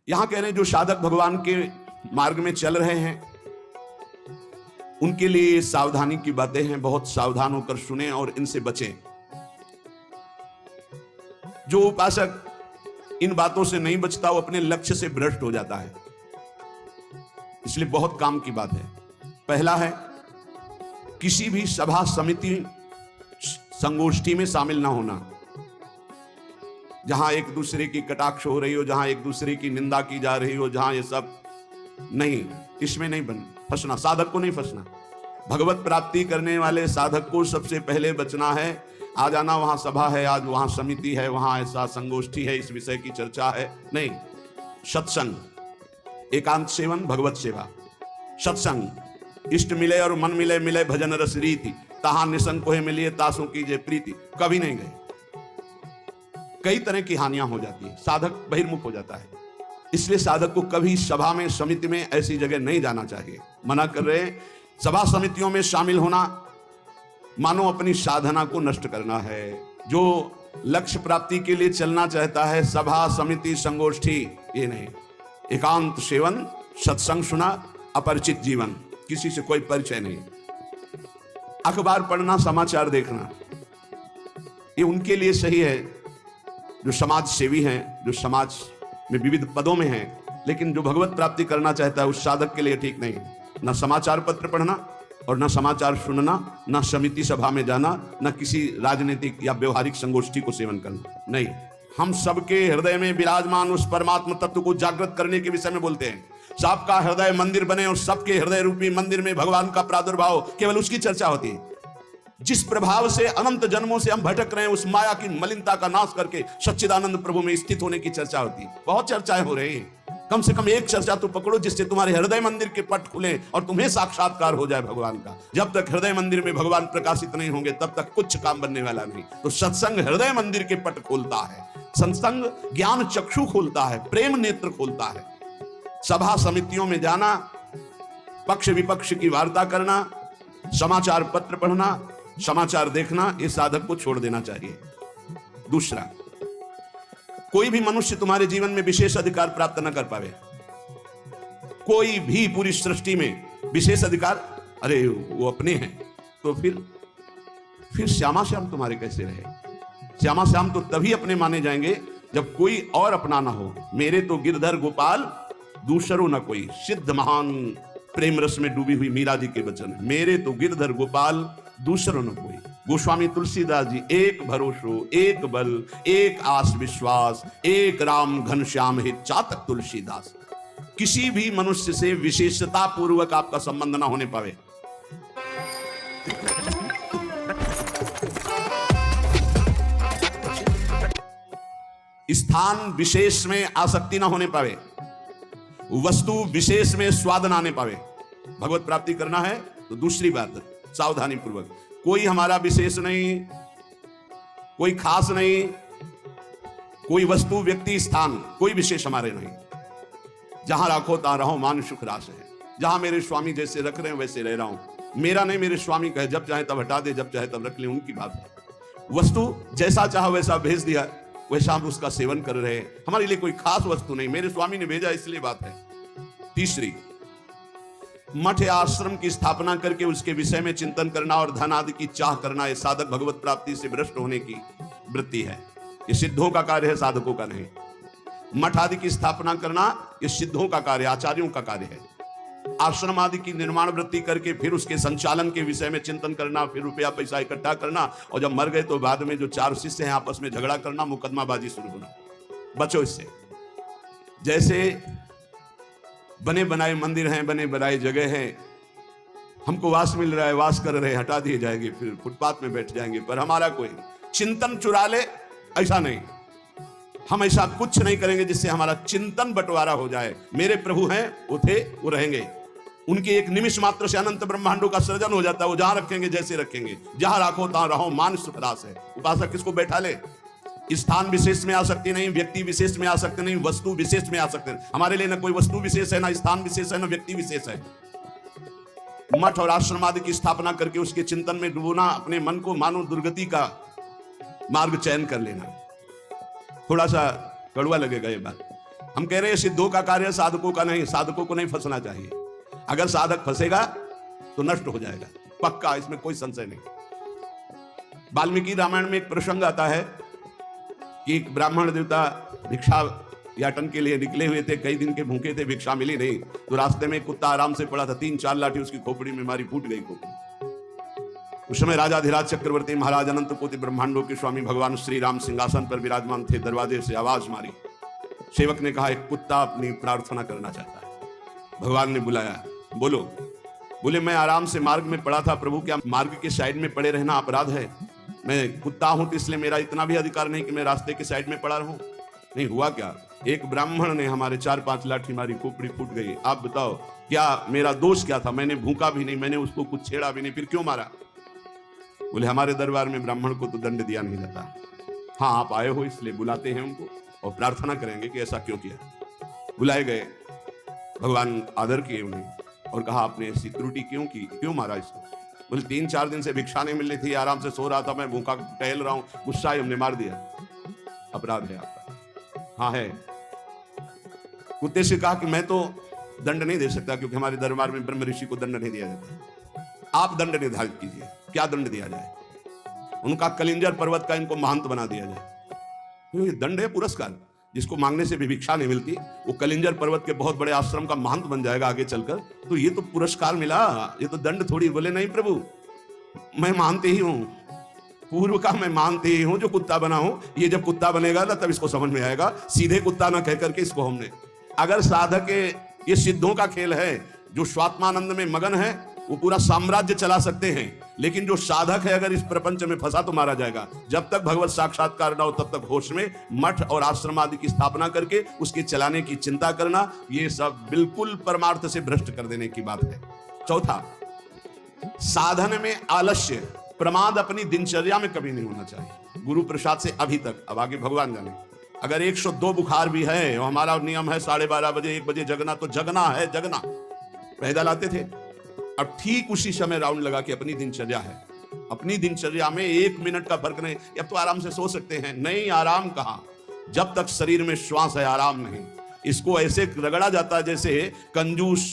यहां कह रहे हैं जो साधक भगवान के मार्ग में चल रहे हैं उनके लिए सावधानी की बातें हैं, बहुत सावधान होकर सुने और इनसे बचें। जो उपासक इन बातों से नहीं बचता वो अपने लक्ष्य से भ्रष्ट हो जाता है, इसलिए बहुत काम की बात है। पहला है किसी भी सभा समिति संगोष्ठी में शामिल ना होना, जहां एक दूसरे की कटाक्ष हो रही हो, जहां एक दूसरे की निंदा की जा रही हो, जहां ये सब नहीं, इसमें नहीं फंसना, साधक को नहीं फंसना। भगवत प्राप्ति करने वाले साधक को सबसे पहले बचना है। आ जाना वहां सभा है, आज वहां समिति है, वहां ऐसा संगोष्ठी है, इस विषय की चर्चा है, नहीं। सत्संग, एकांत सेवन, भगवत सेवा, सत्संग, इष्ट मिले और मन मिले, मिले भजन रस रीति, तहां निसंग कोहे मिलिए तासों कीजिए प्रीति, कभी नहीं गए। कई तरह की हानियां हो जाती है, साधक बहिर्मुख हो जाता है। इसलिए साधक को कभी सभा में, समिति में, ऐसी जगह नहीं जाना चाहिए। मना कर रहे हैं। सभा समितियों में शामिल होना मानो अपनी साधना को नष्ट करना है। जो लक्ष्य प्राप्ति के लिए चलना चाहता है, सभा समिति संगोष्ठी, ये नहीं। एकांत सेवन, सत्संग सुना, अपरिचित जीवन, किसी से कोई परिचय नहीं। अखबार पढ़ना, समाचार देखना, ये उनके लिए सही है जो समाज सेवी हैं, जो समाज में विविध पदों में हैं, लेकिन जो भगवत प्राप्ति करना चाहता है उस साधक के लिए ठीक नहीं। न समाचार पत्र पढ़ना और न समाचार सुनना, न समिति सभा में जाना, न किसी राजनीतिक या व्यवहारिक संगोष्ठी को सेवन करना, नहीं। हम सबके हृदय में विराजमान उस परमात्मा तत्व को जागृत करने के विषय में बोलते हैं। सबका हृदय मंदिर बने और सबके हृदय रूपी मंदिर में भगवान का प्रादुर्भाव, केवल उसकी चर्चा होती है। जिस प्रभाव से अनंत जन्मों से हम भटक रहे हैं, उस माया की मलिनता का नाश करके सच्चिदानंद प्रभु में स्थित होने की चर्चा होती है। बहुत चर्चाएं हो रही हैं, कम से कम एक चर्चा तो पकड़ो जिससे तुम्हारे हृदय मंदिर के पट खुले और तुम्हें साक्षात्कार हो जाए भगवान का। जब तक हृदय मंदिर में भगवान प्रकाशित नहीं होंगे तब तक कुछ काम बनने वाला नहीं। तो सत्संग हृदय मंदिर के पट खोलता है, सत्संग ज्ञान चक्षु खोलता है, प्रेम नेत्र खोलता है। सभा समितियों में जाना, पक्ष विपक्ष की वार्ता करना, समाचार पत्र पढ़ना, समाचार देखना, ये साधक को छोड़ देना चाहिए। दूसरा, कोई भी मनुष्य तुम्हारे जीवन में विशेष अधिकार प्राप्त न कर पावे। कोई भी पूरी सृष्टि में विशेष अधिकार, अरे वो अपने हैं, तो फिर श्यामा श्याम तुम्हारे कैसे रहे? श्यामा श्याम तो तभी अपने माने जाएंगे जब कोई और अपना ना हो। मेरे तो गिरधर गोपाल दूसरो न कोई, सिद्ध महान प्रेम रस में डूबी हुई मीरा जी के वचन, मेरे तो गिरधर गोपाल दूसरो न कोई। गोस्वामी तुलसीदास जी, एक भरोसो, एक बल, एक आस विश्वास, एक राम घनश्याम हित चातक तुलसीदास। किसी भी मनुष्य से विशेषता पूर्वक आपका संबंध ना होने पावे। स्थान विशेष में आसक्ति ना होने पावे, वस्तु विशेष में स्वाद ना आने पावे। भगवत प्राप्ति करना है तो दूसरी बात, सावधानी पूर्वक। कोई हमारा विशेष नहीं, कोई खास नहीं, कोई वस्तु व्यक्ति स्थान कोई विशेष हमारे नहीं। जहां राखो तहां रहो, मान सुख रास है। जहां मेरे स्वामी जैसे रख रहे हैं वैसे रह रहा हूं। मेरा नहीं, मेरे स्वामी कहे जब चाहे तब हटा दे, जब चाहे तब रख ले, उनकी बात है। वस्तु जैसा चाहा वैसा भेज दिया, वैसा हम उसका सेवन कर रहे हैं। हमारे लिए कोई खास वस्तु नहीं, मेरे स्वामी ने भेजा इसलिए बात है। तीसरी, मठ या आश्रम की स्थापना करके उसके विषय में चिंतन करना और धन आदि की चाह करना, यह साधक भगवत प्राप्ति से भ्रष्ट होने की वृत्ति है। यह सिद्धों का कार्य है, साधकों का नहीं। मठ आदि की स्थापना करना यह सिद्धों का कार्य, आचार्यों का कार्य है। आश्रम आदि की निर्माण वृत्ति करके फिर उसके संचालन के विषय में चिंतन करना, फिर रुपया पैसा इकट्ठा करना, और जब मर गए तो बाद में जो चार शिष्य हैं आपस में झगड़ा करना, मुकदमाबाजी शुरू होना। बचो इससे। जैसे बने बनाए मंदिर हैं, बने बनाए जगह हैं, हमको वास मिल रहा है, वास कर रहे, हटा दिए जाएंगे, फिर फुटपाथ में बैठ जाएंगे, पर हमारा कोई चिंतन चुरा ले, ऐसा नहीं। हम ऐसा कुछ नहीं करेंगे जिससे हमारा चिंतन बंटवारा हो जाए। मेरे प्रभु हैं, वो थे, वो रहेंगे। उनके एक निमिष मात्र से अनंत ब्रह्मांडों का सृजन हो जाता है। वो जहां रखेंगे जैसे रखेंगे, जहां राखो तहां रहो, मान सुख रास है। उपासक किसको बैठा ले? स्थान विशेष में आ सकती नहीं, व्यक्ति विशेष में आ सकते नहीं, वस्तु विशेष में आ सकते नहीं। हमारे लिए ना कोई वस्तु विशेष है, ना स्थान विशेष है, ना व्यक्ति विशेष है। मठ और आश्रम आदि की स्थापना करके उसके चिंतन में डूबना, अपने मन को मानो दुर्गति का मार्ग चयन कर लेना। थोड़ा सा कड़वा लगेगा ये बात, हम कह रहे हैं सिद्धों का कार्य साधकों का नहीं, साधकों को नहीं फंसना चाहिए। अगर साधक फंसेगा तो नष्ट हो जाएगा, पक्का, इसमें कोई संशय नहीं। वाल्मीकि रामायण में एक प्रसंग आता है कि एक ब्राह्मण देवता भिक्षा याटन के लिए निकले हुए थे, कई दिन के भूखे थे, भिक्षा मिली नहीं, तो रास्ते में एक कुत्ता आराम से पड़ा था, 3-4 लाठी उसकी खोपड़ी में मारी, फूट गई खोपड़ी। उस समय राजाधिराज चक्रवर्ती महाराज अनंत कोटि ब्रह्मांडों के स्वामी भगवान श्री राम सिंहासन पर विराजमान थे। दरवाजे से आवाज मारी, सेवक ने कहा एक कुत्ता अपनी प्रार्थना करना चाहता है। भगवान ने बुलाया, बोलो। बोले मैं आराम से मार्ग में पड़ा था प्रभु, क्या मार्ग के साइड में पड़े रहना अपराध है? मैं कुत्ता हूं तो इसलिए मेरा इतना भी अधिकार नहीं कि मैं रास्ते के साइड में पड़ा रहूं। नहीं हुआ क्या, एक ब्राह्मण ने हमारे 4-5 लाठी मारी, खोपड़ी फूट गई। आप बताओ क्या मेरा दोष क्या था? मैंने भूखा भी नहीं, मैंने उसको कुछ छेड़ा भी नहीं, फिर क्यों मारा? बोले हमारे दरबार में ब्राह्मण को तो दंड दिया नहीं जाता। हाँ आप आए हो इसलिए बुलाते हैं उनको और प्रार्थना करेंगे कि ऐसा क्यों किया। बुलाए गए, भगवान आदर किए उन्हें और कहा आपने ऐसी त्रुटि क्यों की, क्यों मारा इसको? बोले 3-4 दिन से भिक्षा नहीं मिल रही थी, आराम से सो रहा था, मैं भूखा टहल रहा हूं, गुस्सा ही हमने मार दिया। अपराध है आपका। हाँ है। कुत्ते से कहा कि मैं तो दंड नहीं दे सकता क्योंकि हमारे दरबार में ब्रह्म ऋषि को दंड नहीं दिया जाता, आप दंड निर्धारित कीजिए, क्या दंड दिया जाए? उनका कलिंजर पर्वत का इनको महंत बना दिया जाए। तो ये दंड है, पुरस्कार। जिसको मांगने से भी भिक्षा नहीं मिलती वो कलिंजर पर्वत के बहुत बड़े आश्रम का महंत बन जाएगा आगे चलकर, तो ये तो पुरस्कार मिला, ये तो दंड थोड़ी। बोले नहीं प्रभु, मैं मानते ही हूं, पूर्व का मैं मानते ही हूं, जो कुत्ता बना हूं, ये जब कुत्ता बनेगा ना तब इसको समझ में आएगा। सीधे कुत्ता ना कह करके इसको हमने, अगर साधक ये सिद्धों का खेल है, जो स्वात्मानंद में मगन है वो पूरा साम्राज्य चला सकते हैं, लेकिन जो साधक है अगर इस प्रपंच में फंसा तो मारा जाएगा। जब तक भगवत साक्षात्कार ना हो तब तक होश में मठ और आश्रम आदि की स्थापना करके उसके चलाने की चिंता करना, ये सब बिल्कुल परमार्थ से भ्रष्ट कर देने की बात है। चौथा, साधन में आलस्य, प्रमाद अपनी दिनचर्या में कभी नहीं होना चाहिए। गुरु प्रसाद से अभी तक, अब आगे भगवान जाने, अगर 102 बुखार भी है और हमारा नियम है 12:30 बजे 1 बजे जगना, तो जगना है, जगना। पैदल आते थे, अब ठीक उसी समय राउंड लगा के अपनी दिनचर्या है, अपनी दिनचर्या में 1 मिनट का फर्क नहीं। अब तो आराम से सो सकते हैं, नहीं आराम कहां, जब तक शरीर में श्वास है आराम नहीं। इसको ऐसे रगड़ा जाता है जैसे कंजूस